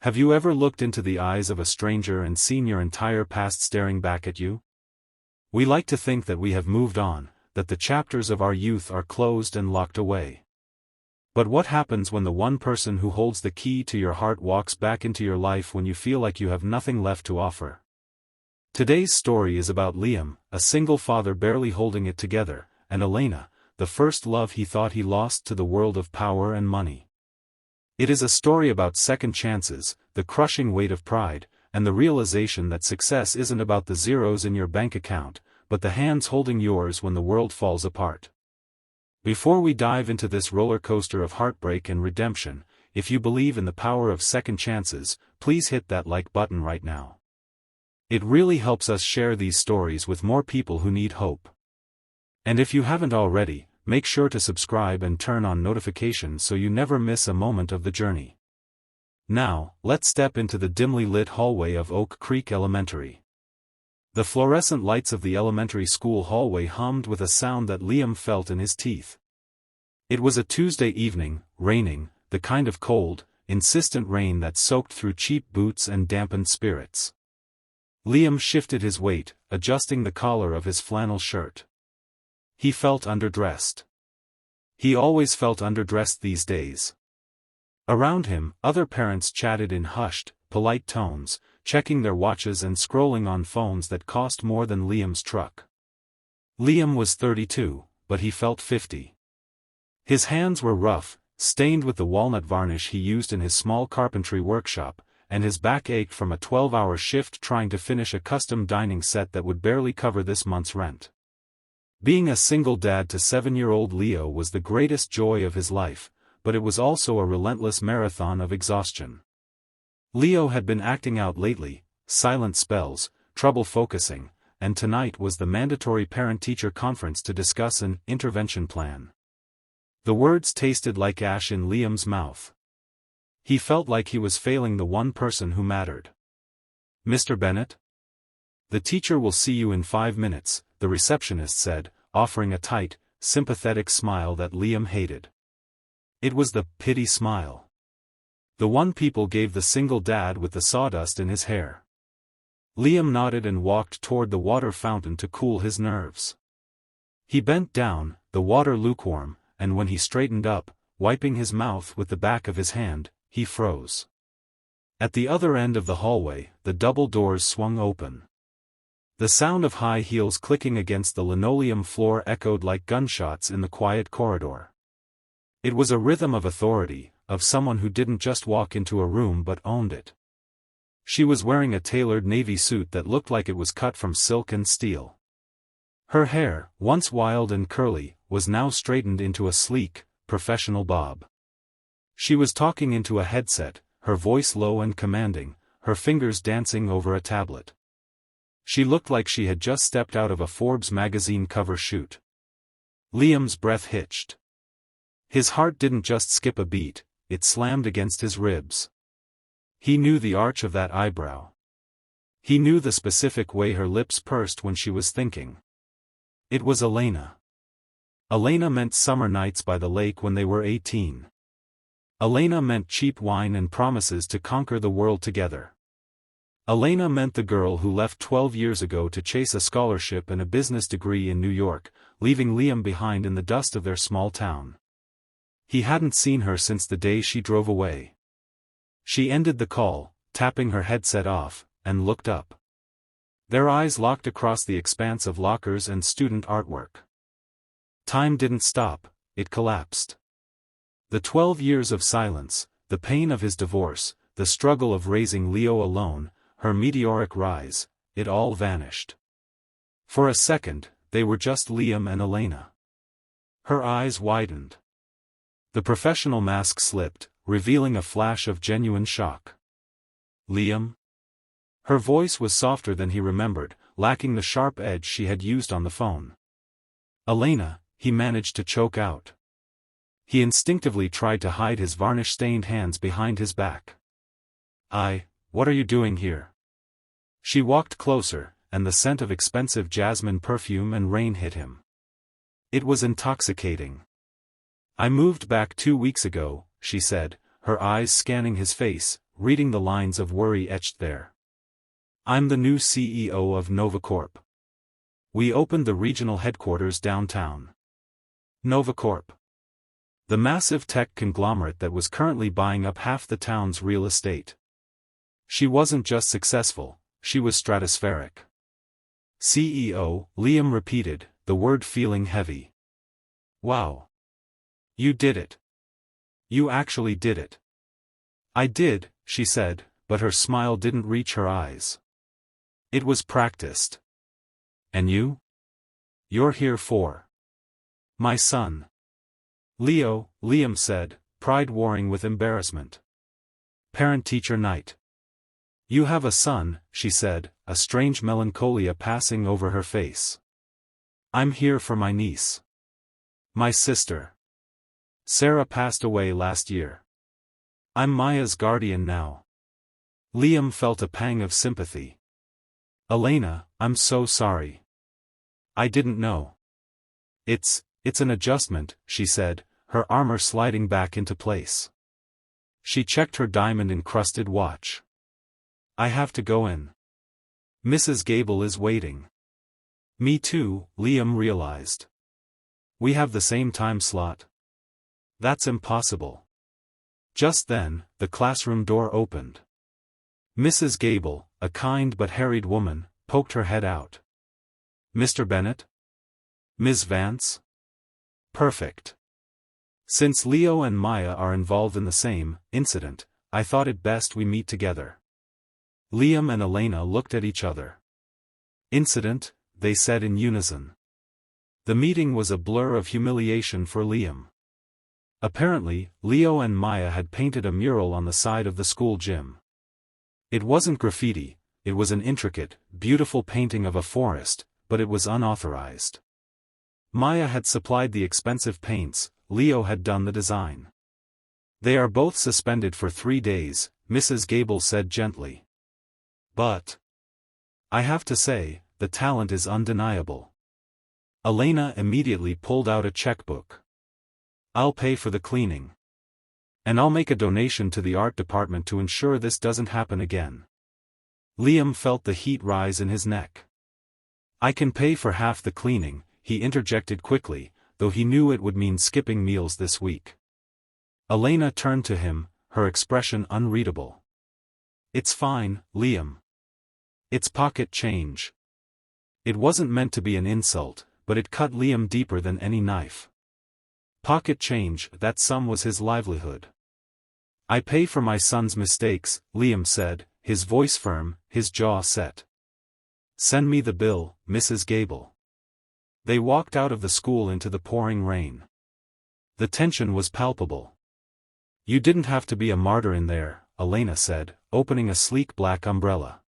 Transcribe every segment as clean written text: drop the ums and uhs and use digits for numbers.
Have you ever looked into the eyes of a stranger and seen your entire past staring back at you? We like to think that we have moved on, that the chapters of our youth are closed and locked away. But what happens when the one person who holds the key to your heart walks back into your life when you feel like you have nothing left to offer? Today's story is about Liam, a single father barely holding it together, and Elena, the first love he thought he lost to the world of power and money. It is a story about second chances, the crushing weight of pride, and the realization that success isn't about the zeros in your bank account, but the hands holding yours when the world falls apart. Before we dive into this roller coaster of heartbreak and redemption, if you believe in the power of second chances, please hit that like button right now. It really helps us share these stories with more people who need hope. And if you haven't already, make sure to subscribe and turn on notifications so you never miss a moment of the journey. Now, let's step into the dimly lit hallway of Oak Creek Elementary. The fluorescent lights of the elementary school hallway hummed with a sound that Liam felt in his teeth. It was a Tuesday evening, raining, the kind of cold, insistent rain that soaked through cheap boots and dampened spirits. Liam shifted his weight, adjusting the collar of his flannel shirt. He felt underdressed. He always felt underdressed these days. Around him, other parents chatted in hushed, polite tones, checking their watches and scrolling on phones that cost more than Liam's truck. Liam was 32, but he felt 50. His hands were rough, stained with the walnut varnish he used in his small carpentry workshop, and his back ached from a 12-hour shift trying to finish a custom dining set that would barely cover this month's rent. Being a single dad to 7-year-old Leo was the greatest joy of his life, but it was also a relentless marathon of exhaustion. Leo had been acting out lately, silent spells, trouble focusing, and tonight was the mandatory parent-teacher conference to discuss an intervention plan. The words tasted like ash in Liam's mouth. He felt like he was failing the one person who mattered. "Mr. Bennett? The teacher will see you in 5 minutes, the receptionist said, offering a tight, sympathetic smile that Liam hated. It was the pity smile. The one people gave the single dad with the sawdust in his hair. Liam nodded and walked toward the water fountain to cool his nerves. He bent down, the water lukewarm, and when he straightened up, wiping his mouth with the back of his hand, he froze. At the other end of the hallway, the double doors swung open. The sound of high heels clicking against the linoleum floor echoed like gunshots in the quiet corridor. It was a rhythm of authority, of someone who didn't just walk into a room but owned it. She was wearing a tailored navy suit that looked like it was cut from silk and steel. Her hair, once wild and curly, was now straightened into a sleek, professional bob. She was talking into a headset, her voice low and commanding, her fingers dancing over a tablet. She looked like she had just stepped out of a Forbes magazine cover shoot. Liam's breath hitched. His heart didn't just skip a beat, it slammed against his ribs. He knew the arch of that eyebrow. He knew the specific way her lips pursed when she was thinking. It was Elena. Elena meant summer nights by the lake when they were 18. Elena meant cheap wine and promises to conquer the world together. Elena meant the girl who left 12 years ago to chase a scholarship and a business degree in New York, leaving Liam behind in the dust of their small town. He hadn't seen her since the day she drove away. She ended the call, tapping her headset off, and looked up. Their eyes locked across the expanse of lockers and student artwork. Time didn't stop, it collapsed. The 12 years of silence, the pain of his divorce, the struggle of raising Leo alone, her meteoric rise, it all vanished. For a second, they were just Liam and Elena. Her eyes widened. The professional mask slipped, revealing a flash of genuine shock. "Liam?" Her voice was softer than he remembered, lacking the sharp edge she had used on the phone. "Elena," he managed to choke out. He instinctively tried to hide his varnish-stained hands behind his back. What are you doing here?" She walked closer, and the scent of expensive jasmine perfume and rain hit him. It was intoxicating. "I moved back 2 weeks ago," she said, her eyes scanning his face, reading the lines of worry etched there. I'm the new CEO of NovaCorp. We opened the regional headquarters downtown. NovaCorp. The massive tech conglomerate that was currently buying up half the town's real estate. She wasn't just successful, she was stratospheric. CEO, Liam repeated, the word feeling heavy. Wow. You did it. You actually did it. I did, she said, but her smile didn't reach her eyes. It was practiced. And you? You're here for my son. Leo, Liam said, pride warring with embarrassment. Parent-teacher night. You have a son, she said, a strange melancholia passing over her face. I'm here for my niece. My sister. Sarah passed away last year. I'm Maya's guardian now. Liam felt a pang of sympathy. Elena, I'm so sorry. I didn't know. It's an adjustment, she said, her armor sliding back into place. She checked her diamond-encrusted watch. I have to go in. Mrs. Gable is waiting. Me too, Liam realized. We have the same time slot. That's impossible. Just then, the classroom door opened. Mrs. Gable, a kind but harried woman, poked her head out. Mr. Bennett? Ms. Vance? Perfect. Since Leo and Maya are involved in the same incident, I thought it best we meet together. Liam and Elena looked at each other. Incident, they said in unison. The meeting was a blur of humiliation for Liam. Apparently, Leo and Maya had painted a mural on the side of the school gym. It wasn't graffiti, it was an intricate, beautiful painting of a forest, but it was unauthorized. Maya had supplied the expensive paints, Leo had done the design. They are both suspended for 3 days, Mrs. Gable said gently. But I have to say, the talent is undeniable. Elena immediately pulled out a checkbook. I'll pay for the cleaning. And I'll make a donation to the art department to ensure this doesn't happen again. Liam felt the heat rise in his neck. I can pay for half the cleaning, he interjected quickly, though he knew it would mean skipping meals this week. Elena turned to him, her expression unreadable. It's fine, Liam. It's pocket change. It wasn't meant to be an insult, but it cut Liam deeper than any knife. Pocket change, that sum was his livelihood. I pay for my son's mistakes, Liam said, his voice firm, his jaw set. Send me the bill, Mrs. Gable. They walked out of the school into the pouring rain. The tension was palpable. You didn't have to be a martyr in there, Elena said, opening a sleek black umbrella.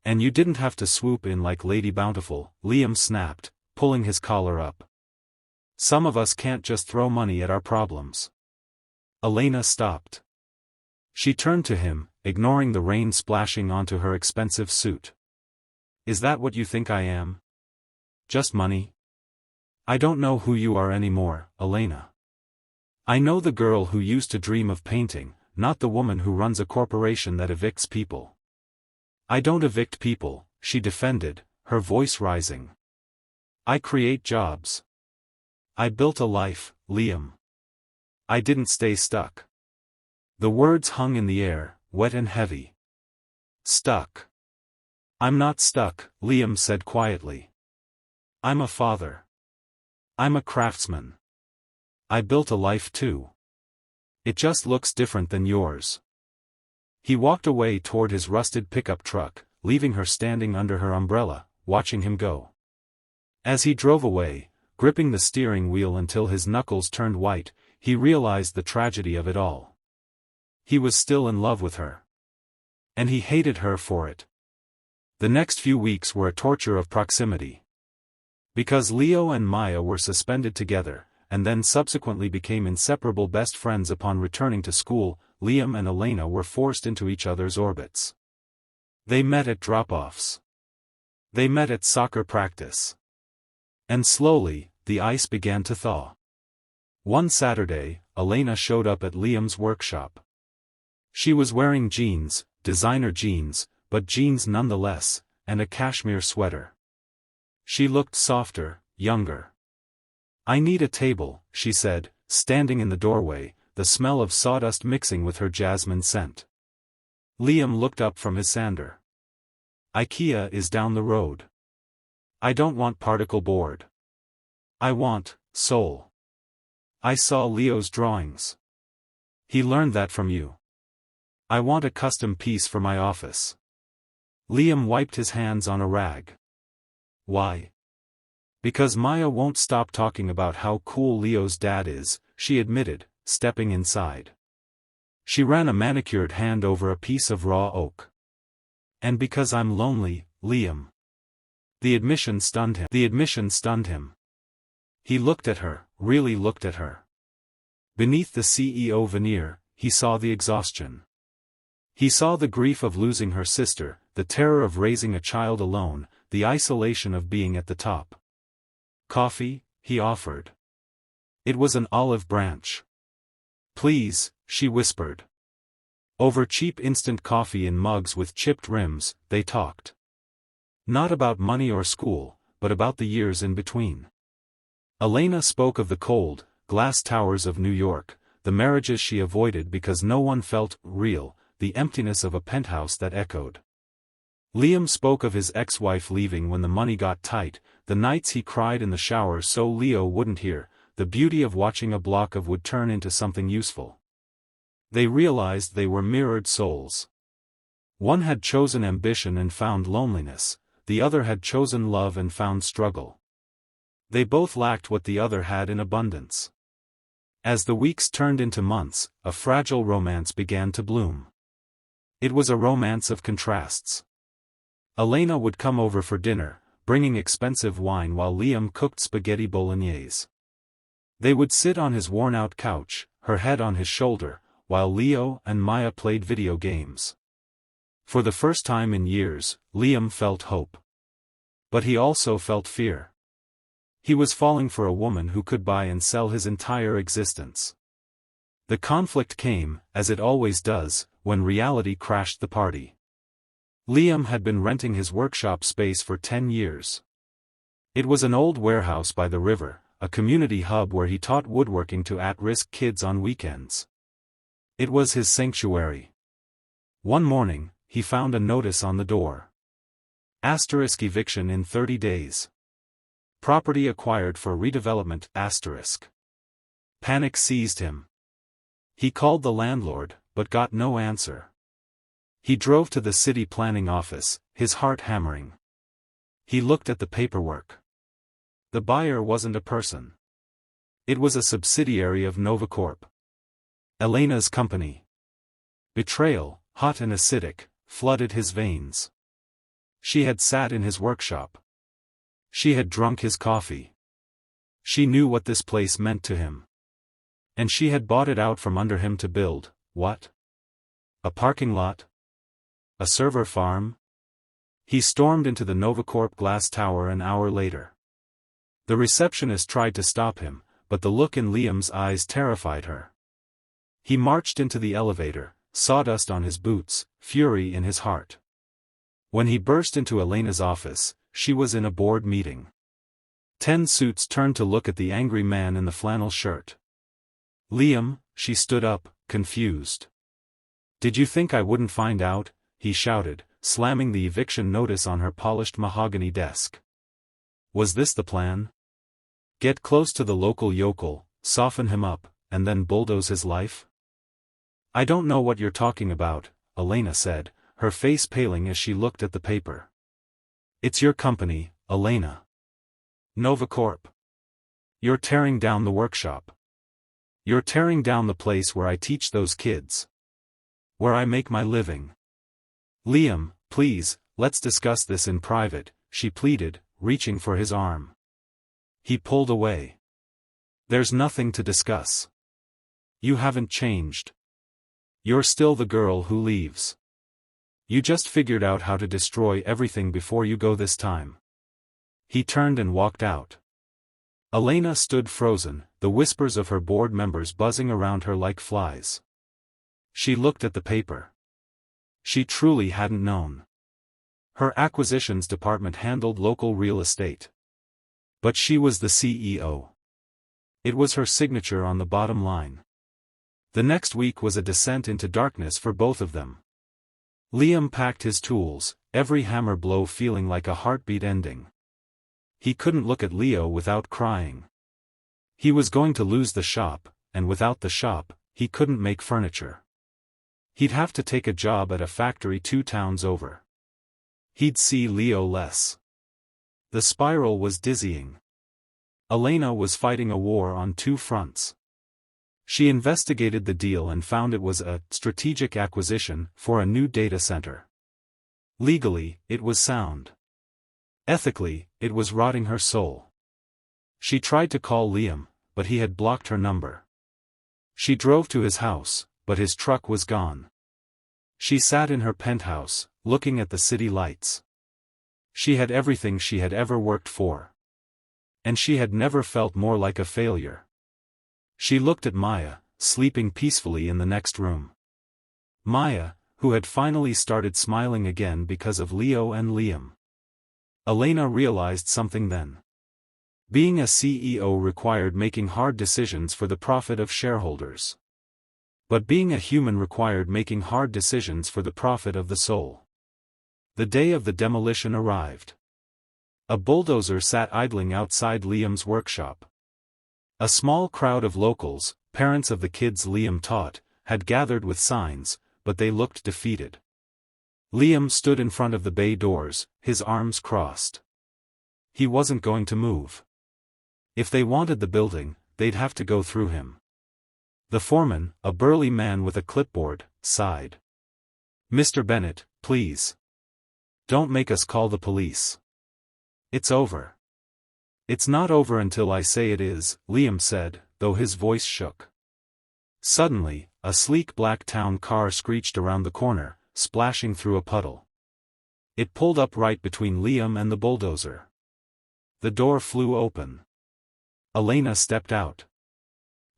And you didn't have to swoop in like Lady Bountiful, Liam snapped, pulling his collar up. Some of us can't just throw money at our problems. Elena stopped. She turned to him, ignoring the rain splashing onto her expensive suit. Is that what you think I am? Just money? I don't know who you are anymore, Elena. I know the girl who used to dream of painting, not the woman who runs a corporation that evicts people. I don't evict people, she defended, her voice rising. I create jobs. I built a life, Liam. I didn't stay stuck. The words hung in the air, wet and heavy. Stuck. I'm not stuck, Liam said quietly. I'm a father. I'm a craftsman. I built a life too. It just looks different than yours. He walked away toward his rusted pickup truck, leaving her standing under her umbrella, watching him go. As he drove away, gripping the steering wheel until his knuckles turned white, he realized the tragedy of it all. He was still in love with her. And he hated her for it. The next few weeks were a torture of proximity. Because Leo and Maya were suspended together, and then subsequently became inseparable best friends upon returning to school, Liam and Elena were forced into each other's orbits. They met at drop-offs. They met at soccer practice. And slowly, the ice began to thaw. One Saturday, Elena showed up at Liam's workshop. She was wearing jeans, designer jeans, but jeans nonetheless, and a cashmere sweater. She looked softer, younger. "I need a table," she said, standing in the doorway, the smell of sawdust mixing with her jasmine scent. Liam looked up from his sander. "IKEA is down the road. I don't want particle board. I want soul. I saw Leo's drawings. He learned that from you. I want a custom piece for my office." Liam wiped his hands on a rag. "Why?" "Because Maya won't stop talking about how cool Leo's dad is," she admitted, stepping inside. She ran a manicured hand over a piece of raw oak. "And because I'm lonely, Liam." The admission stunned him. He looked at her, really looked at her. Beneath the CEO veneer, he saw the exhaustion. He saw the grief of losing her sister, the terror of raising a child alone, the isolation of being at the top. "Coffee?" he offered. It was an olive branch. "Please," she whispered. Over cheap instant coffee in mugs with chipped rims, they talked. Not about money or school, but about the years in between. Elena spoke of the cold, glass towers of New York, the marriages she avoided because no one felt real, the emptiness of a penthouse that echoed. Liam spoke of his ex-wife leaving when the money got tight, the nights he cried in the shower so Leo wouldn't hear, the beauty of watching a block of wood turn into something useful. They realized they were mirrored souls. One had chosen ambition and found loneliness, the other had chosen love and found struggle. They both lacked what the other had in abundance. As the weeks turned into months, a fragile romance began to bloom. It was a romance of contrasts. Elena would come over for dinner, bringing expensive wine while Liam cooked spaghetti bolognese. They would sit on his worn-out couch, her head on his shoulder, while Leo and Maya played video games. For the first time in years, Liam felt hope. But he also felt fear. He was falling for a woman who could buy and sell his entire existence. The conflict came, as it always does, when reality crashed the party. Liam had been renting his workshop space for 10 years. It was an old warehouse by the river, a community hub where he taught woodworking to at-risk kids on weekends. It was his sanctuary. One morning, he found a notice on the door. Asterisk eviction in 30 days. Property acquired for redevelopment, asterisk. Panic seized him. He called the landlord, but got no answer. He drove to the city planning office, his heart hammering. He looked at the paperwork. The buyer wasn't a person. It was a subsidiary of Novacorp. Elena's company. Betrayal, hot and acidic, flooded his veins. She had sat in his workshop. She had drunk his coffee. She knew what this place meant to him. And she had bought it out from under him to build, what? A parking lot? A server farm? He stormed into the Novacorp glass tower an hour later. The receptionist tried to stop him, but the look in Liam's eyes terrified her. He marched into the elevator, sawdust on his boots, fury in his heart. When he burst into Elena's office, she was in a board meeting. 10 suits turned to look at the angry man in the flannel shirt. "Liam," she stood up, confused. "Did you think I wouldn't find out?" he shouted, slamming the eviction notice on her polished mahogany desk. Was this the plan? Get close to the local yokel, soften him up, and then bulldoze his life? "I don't know what you're talking about," Elena said, her face paling as she looked at the paper. "It's your company, Elena. Novacorp. You're tearing down the workshop. You're tearing down the place where I teach those kids. Where I make my living." "Liam, please, let's discuss this in private," she pleaded, reaching for his arm. He pulled away. "There's nothing to discuss. You haven't changed. You're still the girl who leaves. You just figured out how to destroy everything before you go this time." He turned and walked out. Elena stood frozen, the whispers of her board members buzzing around her like flies. She looked at the paper. She truly hadn't known. Her acquisitions department handled local real estate. But she was the CEO. It was her signature on the bottom line. The next week was a descent into darkness for both of them. Liam packed his tools, every hammer blow feeling like a heartbeat ending. He couldn't look at Leo without crying. He was going to lose the shop, and without the shop, he couldn't make furniture. He'd have to take a job at a factory 2 towns over. He'd see Leo less. The spiral was dizzying. Elena was fighting a war on 2 fronts. She investigated the deal and found it was a strategic acquisition for a new data center. Legally, it was sound. Ethically, it was rotting her soul. She tried to call Liam, but he had blocked her number. She drove to his house, but his truck was gone. She sat in her penthouse, looking at the city lights. She had everything she had ever worked for. And she had never felt more like a failure. She looked at Maya, sleeping peacefully in the next room. Maya, who had finally started smiling again because of Leo and Liam. Elena realized something then. Being a CEO required making hard decisions for the profit of shareholders. But being a human required making hard decisions for the profit of the soul. The day of the demolition arrived. A bulldozer sat idling outside Liam's workshop. A small crowd of locals, parents of the kids Liam taught, had gathered with signs, but they looked defeated. Liam stood in front of the bay doors, his arms crossed. He wasn't going to move. If they wanted the building, they'd have to go through him. The foreman, a burly man with a clipboard, sighed. "Mr. Bennett, please. Don't make us call the police. It's over." "It's not over until I say it is," Liam said, though his voice shook. Suddenly, a sleek black town car screeched around the corner, splashing through a puddle. It pulled up right between Liam and the bulldozer. The door flew open. Elena stepped out.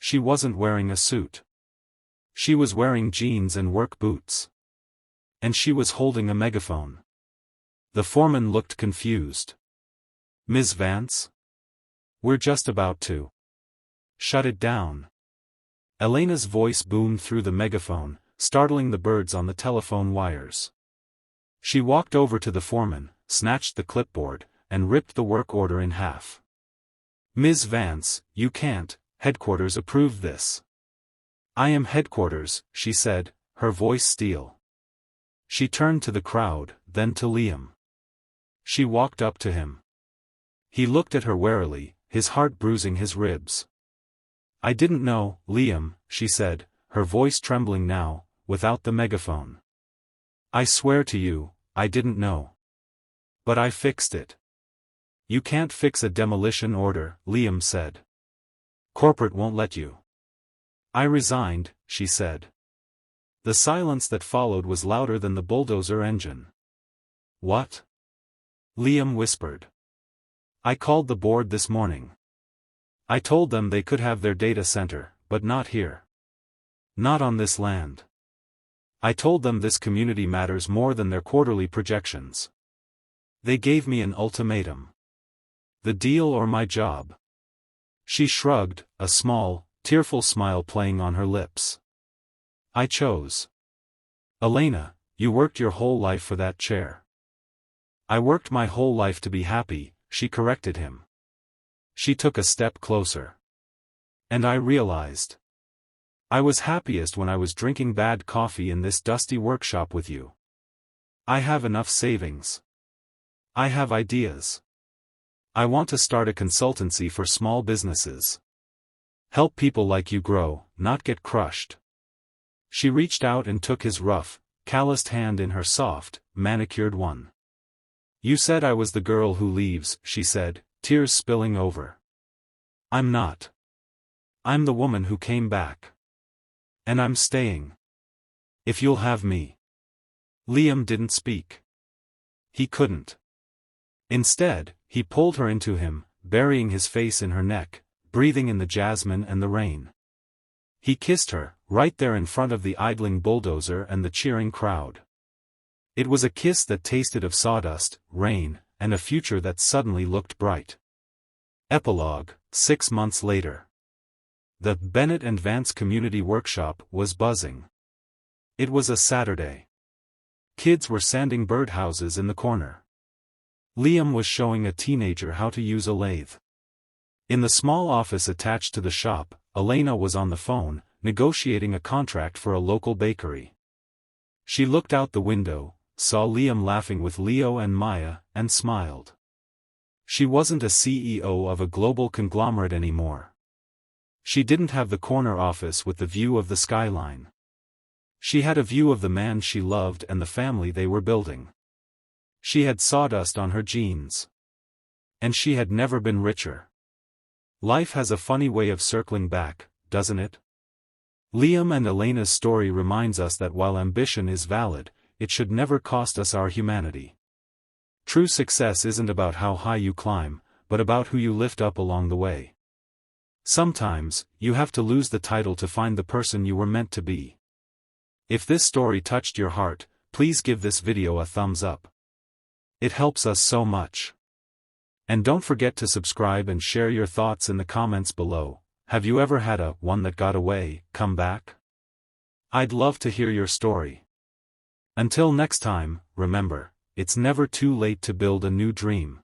She wasn't wearing a suit. She was wearing jeans and work boots. And she was holding a megaphone. The foreman looked confused. "Ms. Vance? We're just about to shut it down." Elena's voice boomed through the megaphone, startling the birds on the telephone wires. She walked over to the foreman, snatched the clipboard, and ripped the work order in half. "Ms. Vance, you can't, headquarters approved this." "I am headquarters," she said, her voice steel. She turned to the crowd, then to Liam. She walked up to him. He looked at her warily, his heart bruising his ribs. "I didn't know, Liam," she said, her voice trembling now, without the megaphone. "I swear to you, I didn't know. But I fixed it." "You can't fix a demolition order," Liam said. "Corporate won't let you." "I resigned," she said. The silence that followed was louder than the bulldozer engine. "What?" Liam whispered. "I called the board this morning. I told them they could have their data center, but not here. Not on this land. I told them this community matters more than their quarterly projections. They gave me an ultimatum. The deal or my job." She shrugged, a small, tearful smile playing on her lips. "I chose." "Elena, you worked your whole life for that chair." "I worked my whole life to be happy," she corrected him. She took a step closer. "And I realized. I was happiest when I was drinking bad coffee in this dusty workshop with you. I have enough savings. I have ideas. I want to start a consultancy for small businesses. Help people like you grow, not get crushed." She reached out and took his rough, calloused hand in her soft, manicured one. "You said I was the girl who leaves," she said, tears spilling over. "I'm not. I'm the woman who came back. And I'm staying. If you'll have me." Liam didn't speak. He couldn't. Instead, he pulled her into him, burying his face in her neck, breathing in the jasmine and the rain. He kissed her, right there in front of the idling bulldozer and the cheering crowd. It was a kiss that tasted of sawdust, rain, and a future that suddenly looked bright. Epilogue, 6 months later. The Bennett and Vance Community Workshop was buzzing. It was a Saturday. Kids were sanding birdhouses in the corner. Liam was showing a teenager how to use a lathe. In the small office attached to the shop, Elena was on the phone, negotiating a contract for a local bakery. She looked out the window, saw Liam laughing with Leo and Maya, and smiled. She wasn't a CEO of a global conglomerate anymore. She didn't have the corner office with the view of the skyline. She had a view of the man she loved and the family they were building. She had sawdust on her jeans. And she had never been richer. Life has a funny way of circling back, doesn't it? Liam and Elena's story reminds us that while ambition is valid, it should never cost us our humanity. True success isn't about how high you climb, but about who you lift up along the way. Sometimes, you have to lose the title to find the person you were meant to be. If this story touched your heart, please give this video a thumbs up. It helps us so much. And don't forget to subscribe and share your thoughts in the comments below. Have you ever had a "one that got away" come back? I'd love to hear your story. Until next time, remember, it's never too late to build a new dream.